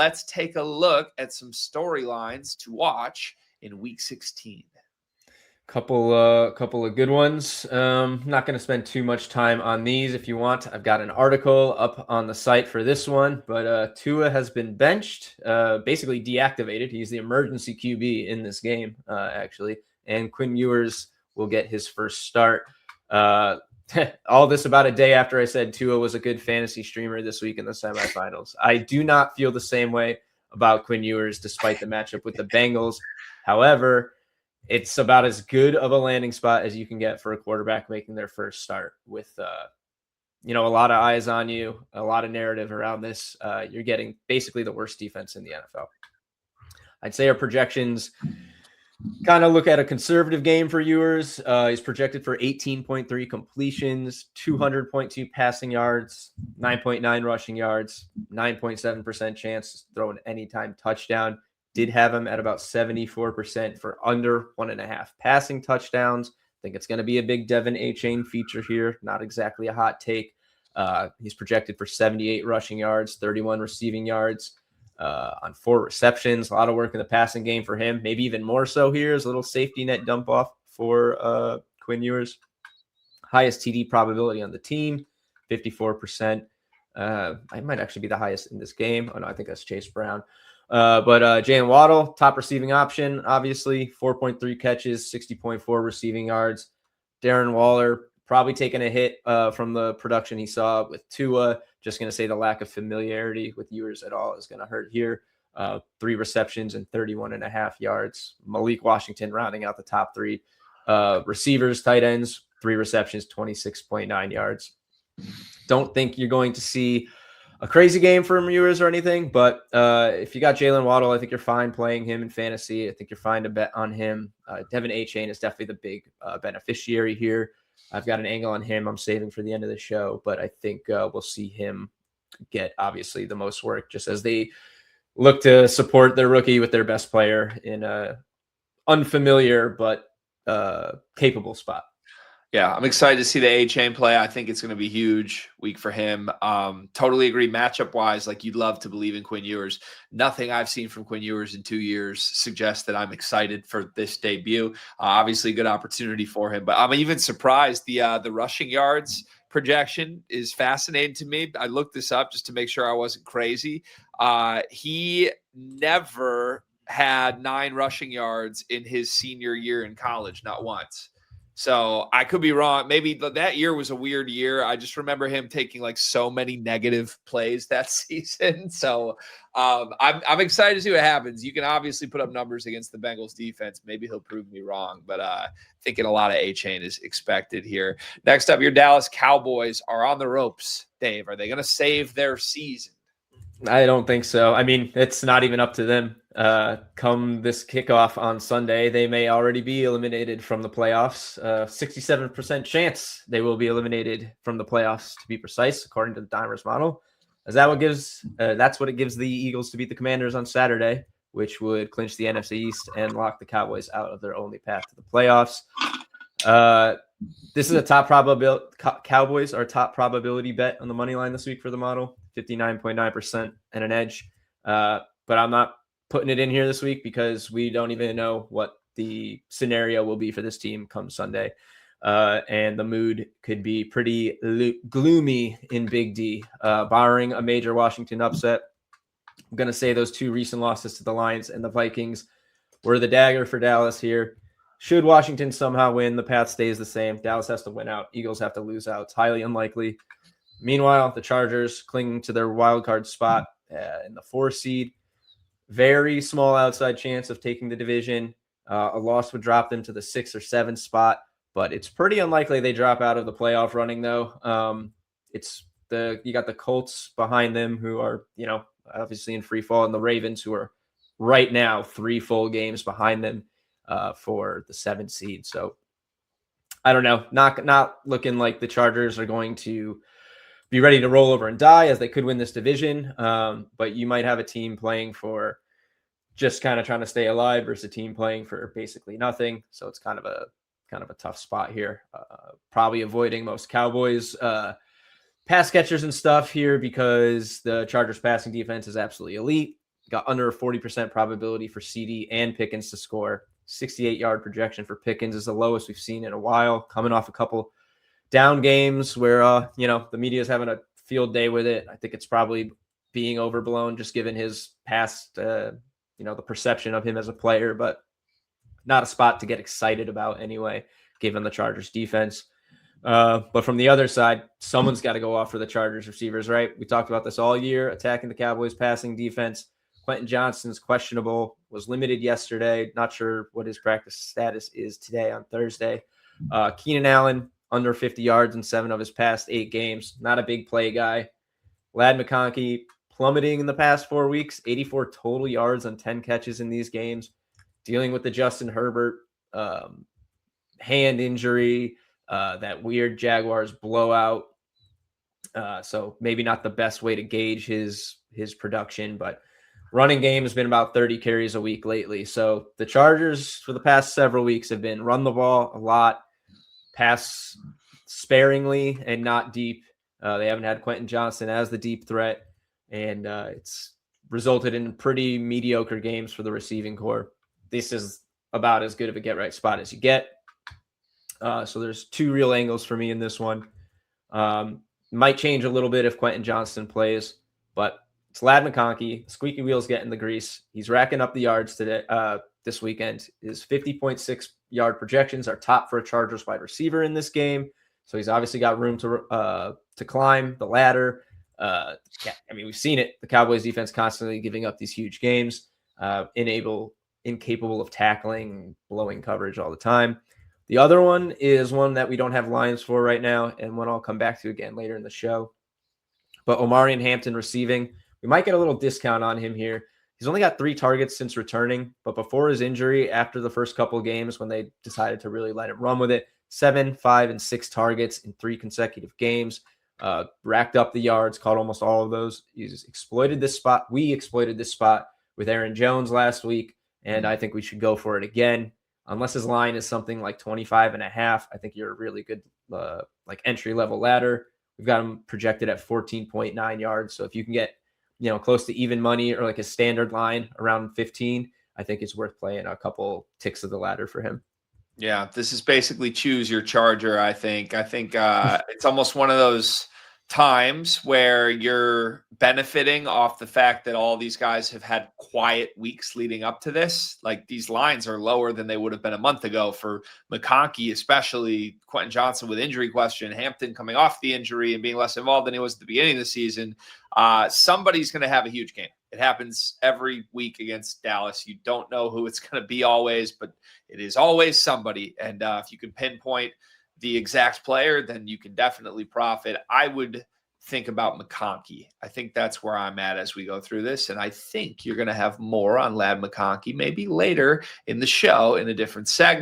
Let's take a look at some storylines to watch in Week 16. Couple of good ones. Not going to spend too much time on these. If you want, I've got an article up on the site for this one. But Tua has been benched, basically deactivated. He's the emergency QB in this game, actually. And Quinn Ewers will get his first start. All this about a day after I said Tua was a good fantasy streamer this week in the semifinals. I do not feel the same way about Quinn Ewers, despite the matchup with the Bengals. However, it's about as good of a landing spot as you can get for a quarterback making their first start with, a lot of eyes on you, a lot of narrative around this. You're getting basically the worst defense in the NFL. I'd say our projections kind of look at a conservative game for Ewers. He's projected for 18.3 completions, 200.2 passing yards, 9.9 rushing yards, 9.7% chance to throw an anytime touchdown. Did have him at about 74% for under 1.5 passing touchdowns. I think it's going to be a big Devin A-Chain feature here. Not exactly a hot take. He's projected for 78 rushing yards, 31 receiving yards on 4 receptions. A lot of work in the passing game for him. Maybe even more so here is a little safety net dump off for Quinn Ewers. Highest TD probability on the team, 54%. I might actually be the highest in this game. Oh, no, I think that's Chase Brown. But Jalen Waddle, top receiving option, obviously, 4.3 catches, 60.4 receiving yards. Darren Waller probably taking a hit from the production he saw with Tua. Just going to say the lack of familiarity with Ewers at all is going to hurt here. 3 receptions and 31.5 yards. Malik Washington rounding out the top 3. Receivers, tight ends, 3 receptions, 26.9 yards. Don't think you're going to see a crazy game for Ewers or anything, but if you got Jalen Waddle, I think you're fine playing him in fantasy. I think you're fine to bet on him. Devin A-Chain is definitely the big beneficiary here. I've got an angle on him I'm saving for the end of the show, but I think we'll see him get, obviously, the most work just as they look to support their rookie with their best player in a unfamiliar but capable spot. Yeah, I'm excited to see the A-Chain play. I think it's going to be a huge week for him. Totally agree. Matchup-wise, like you'd love to believe in Quinn Ewers. Nothing I've seen from Quinn Ewers in 2 years suggests that I'm excited for this debut. Obviously, good opportunity for him. But I'm even surprised the rushing yards projection is fascinating to me. I looked this up just to make sure I wasn't crazy. He never had 9 rushing yards in his senior year in college, not once. So I could be wrong. Maybe that year was a weird year. I just remember him taking like so many negative plays that season. So I'm excited to see what happens. You can obviously put up numbers against the Bengals defense. Maybe he'll prove me wrong, but thinking a lot of A-Chain is expected here. Next up, your Dallas Cowboys are on the ropes. Dave, are they going to save their season? I don't think so. I mean, it's not even up to them. Come this kickoff on Sunday, they may already be eliminated from the playoffs. 67% chance they will be eliminated from the playoffs, to be precise, according to the Dimers model. That's what it gives the Eagles to beat the Commanders on Saturday, which would clinch the NFC East and lock the Cowboys out of their only path to the playoffs. This is a top probability. Cowboys are top probability bet on the money line this week for the model, 59.9% and an edge. But I'm not putting it in here this week because we don't even know what the scenario will be for this team come Sunday. And the mood could be pretty gloomy in Big D, barring a major Washington upset. I'm going to say those 2 recent losses to the Lions and the Vikings were the dagger for Dallas here. Should Washington somehow win, the path stays the same. Dallas has to win out. Eagles have to lose out. It's highly unlikely. Meanwhile, the Chargers cling to their wild card spot in the 4 seed. Very small outside chance of taking the division. A loss would drop them to the 6 or 7 spot, but it's pretty unlikely they drop out of the playoff running, though. You got the Colts behind them who are, obviously in free fall, and the Ravens who are right now 3 full games behind them for the 7th seed. So I don't know, not looking like the Chargers are going to be ready to roll over and die, as they could win this division. But you might have a team playing for just kind of trying to stay alive versus a team playing for basically nothing. So it's kind of a tough spot here. Probably avoiding most Cowboys pass catchers and stuff here because the Chargers passing defense is absolutely elite. got under a 40% probability for CD and Pickens to score. 68-yard projection for Pickens is the lowest we've seen in a while, coming off a couple down games where, the media is having a field day with it. I think it's probably being overblown just given his past, the perception of him as a player, but not a spot to get excited about anyway, given the Chargers defense. But from the other side, someone's got to go off for the Chargers receivers, right? We talked about this all year, attacking the Cowboys passing defense. Quentin Johnston's questionable, was limited yesterday. Not sure what his practice status is today on Thursday. Keenan Allen, under 50 yards in 7 of his past 8 games. Not a big play guy. Ladd McConkey plummeting in the past 4 weeks, 84 total yards on 10 catches in these games. Dealing with the Justin Herbert hand injury, that weird Jaguars blowout. So maybe not the best way to gauge his production, but running game has been about 30 carries a week lately. So the Chargers for the past several weeks have been run the ball a lot, pass sparingly and not deep. They haven't had Quentin Johnston as the deep threat, and it's resulted in pretty mediocre games for the receiving corps. This is about as good of a get-right spot as you get. So there's 2 real angles for me in this one. Might change a little bit if Quentin Johnston plays, but it's Ladd McConkey. Squeaky wheels getting the grease. He's racking up the yards today. This weekend. His 50.6 yard projections are top for a Chargers wide receiver in this game. So he's obviously got room to climb the ladder. We've seen it. The Cowboys defense constantly giving up these huge games, incapable of tackling, blowing coverage all the time. The other one is one that we don't have lines for right now, and one I'll come back to again later in the show. But Omarion Hampton receiving, we might get a little discount on him here. He's only got 3 targets since returning, but before his injury, after the first couple of games when they decided to really let him run with it, 7, 5, and 6 targets in 3 consecutive games. Racked up the yards, caught almost all of those. He's exploited this spot. We exploited this spot with Aaron Jones last week, and I think we should go for it again. Unless his line is something like 25.5, I think you're a really good entry-level ladder. We've got him projected at 14.9 yards. So if you can get, close to even money or like a standard line around 15, I think it's worth playing a couple ticks of the ladder for him. Yeah, this is basically choose your Charger, I think. It's almost one of those times where you're benefiting off the fact that all these guys have had quiet weeks leading up to this. Like, these lines are lower than they would have been a month ago for McConkey, especially Quentin Johnston with injury question, Hampton coming off the injury and being less involved than he was at the beginning of the season. Somebody's going to have a huge game. It happens every week against Dallas. You don't know who it's going to be always, but it is always somebody. And if you can pinpoint the exact player, then you can definitely profit. I would think about McConkey. I think that's where I'm at as we go through this. And I think you're going to have more on Ladd McConkey maybe later in the show in a different segment.